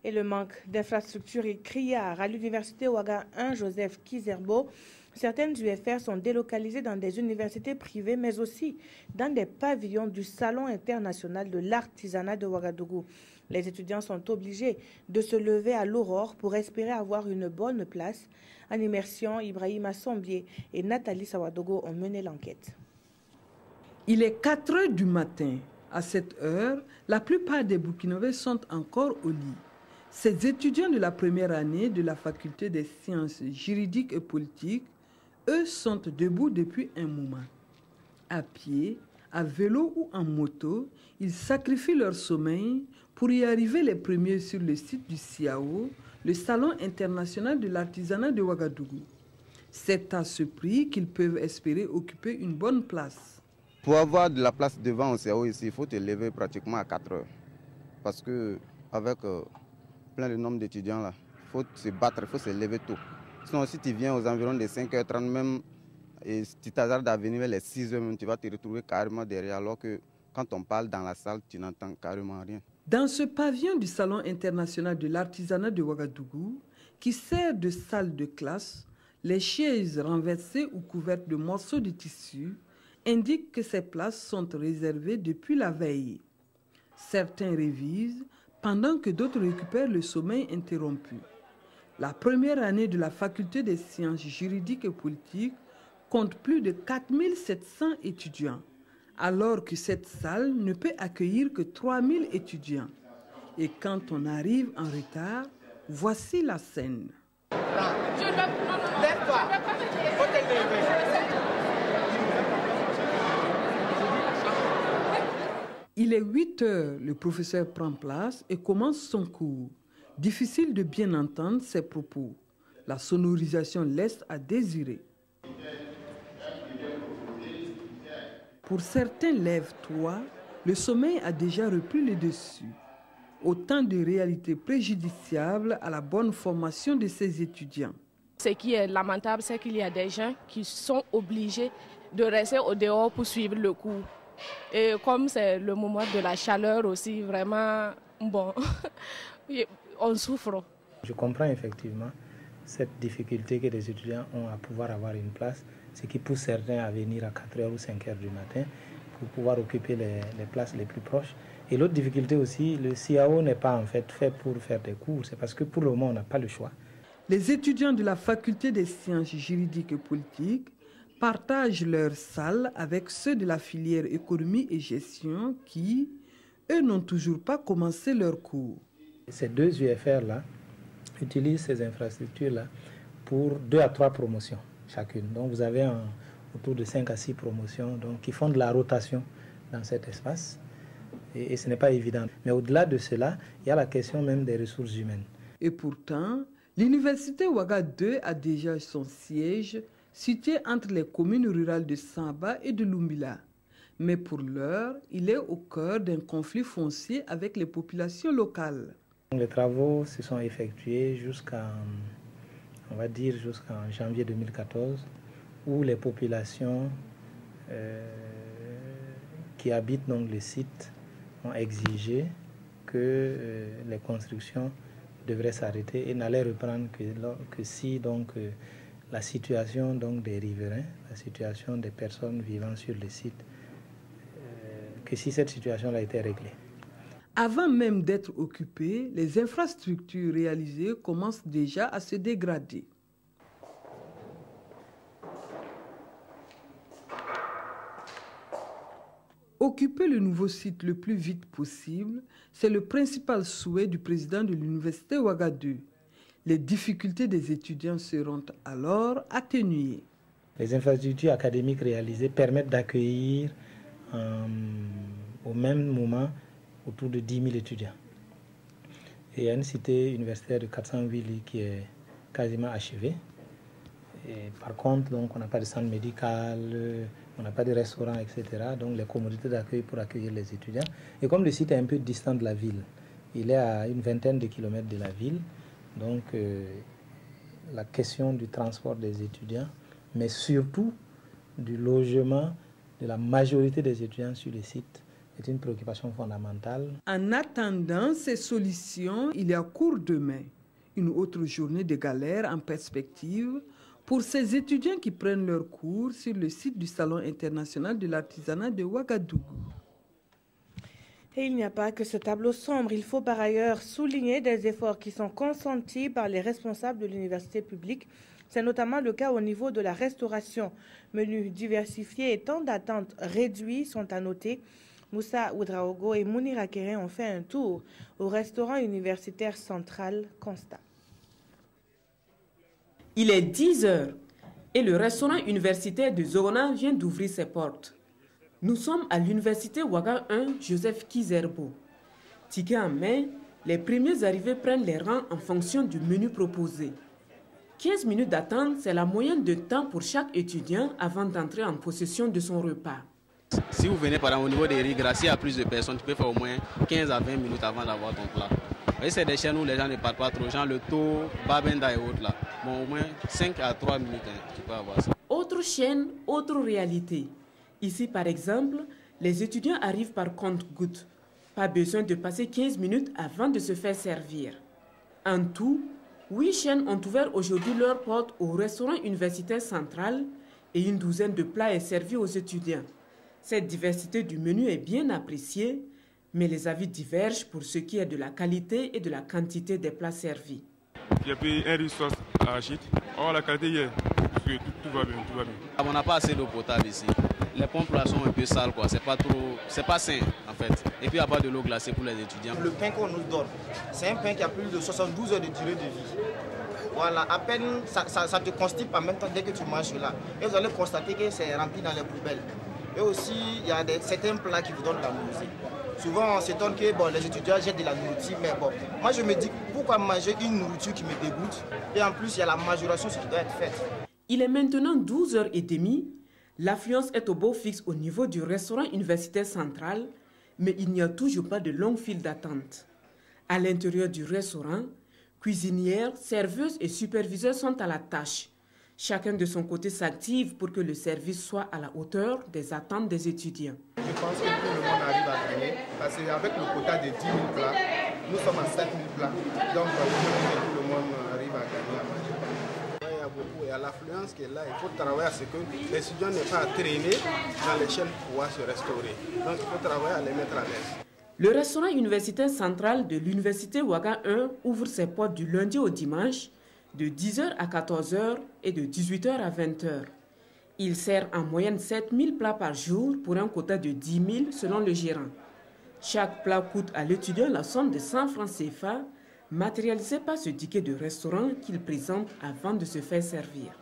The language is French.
Et le manque d'infrastructures est criard. À l'université Ouaga 1 Joseph Kizerbo, certaines UFR sont délocalisées dans des universités privées, mais aussi dans des pavillons du Salon international de l'artisanat de Ouagadougou. Les étudiants sont obligés de se lever à l'aurore pour espérer avoir une bonne place. En immersion, Ibrahim Assombier et Nathalie Sawadogo ont mené l'enquête. Il est 4 heures du matin. À cette heure, la plupart des Burkinabés sont encore au lit. Ces étudiants de la première année de la faculté des sciences juridiques et politiques, eux sont debout depuis un moment. À pied, à vélo ou en moto, ils sacrifient leur sommeil pour y arriver les premiers sur le site du CIAO, le Salon international de l'artisanat de Ouagadougou. C'est à ce prix qu'ils peuvent espérer occuper une bonne place. Pour avoir de la place devant au CIAO ici, il faut te lever pratiquement à 4 heures. Parce que avec plein de nombre d'étudiants là, il faut se battre, il faut se lever tôt. Sinon, si tu viens aux environs de 5h30 même, et si tu t'hasardes à venir vers les 6h même, tu vas te retrouver carrément derrière, alors que quand on parle dans la salle, tu n'entends carrément rien. Dans ce pavillon du Salon international de l'artisanat de Ouagadougou, qui sert de salle de classe, les chaises renversées ou couvertes de morceaux de tissu indiquent que ces places sont réservées depuis la veille. Certains révisent, pendant que d'autres récupèrent le sommeil interrompu. La première année de la faculté des sciences juridiques et politiques compte plus de 4700 étudiants, alors que cette salle ne peut accueillir que 3000 étudiants. Et quand on arrive en retard, voici la scène. Il est 8 heures, le professeur prend place et commence son cours. Difficile de bien entendre ses propos. La sonorisation laisse à désirer. Pour certains lève-toi, le sommeil a déjà repris le dessus. Autant de réalités préjudiciables à la bonne formation de ces étudiants. Ce qui est lamentable, c'est qu'il y a des gens qui sont obligés de rester au dehors pour suivre le cours. Et comme c'est le moment de la chaleur aussi, vraiment, bon, on souffre. Je comprends effectivement cette difficulté que les étudiants ont à pouvoir avoir une place, ce qui pousse certains à venir à 4h ou 5h du matin pour pouvoir occuper les places les plus proches. Et l'autre difficulté aussi, le CIAO n'est pas en fait pour faire des cours, c'est parce que pour le moment on n'a pas le choix. Les étudiants de la faculté des sciences juridiques et politiques partagent leurs salles avec ceux de la filière économie et gestion qui, eux, n'ont toujours pas commencé leurs cours. Ces deux UFR-là utilisent ces infrastructures-là pour 2 à 3 promotions chacune. Donc vous avez autour de 5 à 6 promotions donc, qui font de la rotation dans cet espace. Et ce n'est pas évident. Mais au-delà de cela, il y a la question même des ressources humaines. Et pourtant, l'université Ouaga 2 a déjà son siège situé entre les communes rurales de Samba et de Lumbila. Mais pour l'heure, il est au cœur d'un conflit foncier avec les populations locales. Les travaux se sont effectués jusqu'en janvier 2014, où les populations qui habitent donc le site ont exigé que les constructions devraient s'arrêter et n'allaient reprendre que si donc la situation donc des riverains, la situation des personnes vivant sur le site, que si cette situation a été réglée. Avant même d'être occupées, les infrastructures réalisées commencent déjà à se dégrader. Occuper le nouveau site le plus vite possible, c'est le principal souhait du président de l'université Ouaga 2. Les difficultés des étudiants seront alors atténuées. Les infrastructures académiques réalisées permettent d'accueillir au même moment autour de 10 000 étudiants. Et il y a une cité universitaire de 408 lits qui est quasiment achevée. Et par contre, donc, on n'a pas de centre médical, on n'a pas de restaurant, etc. Donc les commodités d'accueil pour accueillir les étudiants. Et comme le site est un peu distant de la ville, il est à une vingtaine de kilomètres de la ville, donc la question du transport des étudiants, mais surtout du logement de la majorité des étudiants sur le site C'est une préoccupation fondamentale. En attendant ces solutions, il y a cours demain, une autre journée de galère en perspective pour ces étudiants qui prennent leurs cours sur le site du Salon international de l'artisanat de Ouagadougou. Et il n'y a pas que ce tableau sombre. Il faut par ailleurs souligner des efforts qui sont consentis par les responsables de l'université publique. C'est notamment le cas au niveau de la restauration. Menus diversifiés et temps d'attente réduits sont à noter. Moussa Oudraogo et Mounir Akere ont fait un tour au restaurant universitaire central Constat. Il est 10 heures et le restaurant universitaire de Zona vient d'ouvrir ses portes. Nous sommes à l'université Ouaga 1 Joseph Kizerbo. Ticket en main, les premiers arrivés prennent les rangs en fonction du menu proposé. 15 minutes d'attente, c'est la moyenne de temps pour chaque étudiant avant d'entrer en possession de son repas. Si vous venez par exemple au niveau des riz, grâce à plus de personnes, tu peux faire au moins 15 à 20 minutes avant d'avoir ton plat. C'est des chaînes où les gens ne parlent pas trop, genre le taux, Babenda et autres là. Bon, au moins 5 à 3 minutes, tu peux avoir ça. Autre chaîne, autre réalité. Ici, par exemple, les étudiants arrivent par compte-gouttes. Pas besoin de passer 15 minutes avant de se faire servir. En tout, 8 chaînes ont ouvert aujourd'hui leurs portes au restaurant universitaire central et une douzaine de plats est servi aux étudiants. Cette diversité du menu est bien appréciée, mais les avis divergent pour ce qui est de la qualité et de la quantité des plats servis. J'ai payé un riz sauce arachide. Oh, la qualité hier, tout va bien, tout va bien. On n'a pas assez d'eau potable ici. Les pompes là sont un peu sales, quoi. C'est pas sain en fait. Et puis il n'y a pas de l'eau glacée pour les étudiants. Le pain qu'on nous donne, c'est un pain qui a plus de 72 heures de durée de vie. Voilà, à peine ça te constipe en même temps dès que tu manges là. Et vous allez constater que c'est rempli dans les poubelles. Et aussi, il y a certains plats qui vous donnent de la nourriture. Souvent, on s'étonne que les étudiants jettent de la nourriture, mais bon, moi je me dis pourquoi manger une nourriture qui me dégoûte. Et en plus, il y a la majoration qui doit être faite. Il est maintenant 12h30. L'affluence est au beau fixe au niveau du restaurant universitaire central, mais il n'y a toujours pas de longue file d'attente. À l'intérieur du restaurant, cuisinières, serveuses et superviseurs sont à la tâche. Chacun de son côté s'active pour que le service soit à la hauteur des attentes des étudiants. Je pense que tout le monde arrive à gagner, parce qu'avec le quota de 10 000 plats, nous sommes à 7 000 plats. Donc tout le monde arrive à gagner à manger. Il y a beaucoup, et à l'affluence qui est là, il faut travailler à ce que les étudiants n'aient pas à traîner dans les chaînes pour pouvoir se restaurer. Donc il faut travailler à les mettre à l'aise. Le restaurant universitaire central de l'université Ouaga 1 ouvre ses portes du lundi au dimanche, de 10h à 14h et de 18h à 20h. Il sert en moyenne 7000 plats par jour pour un quota de 10 000 selon le gérant. Chaque plat coûte à l'étudiant la somme de 100 francs CFA, matérialisée par ce ticket de restaurant qu'il présente avant de se faire servir.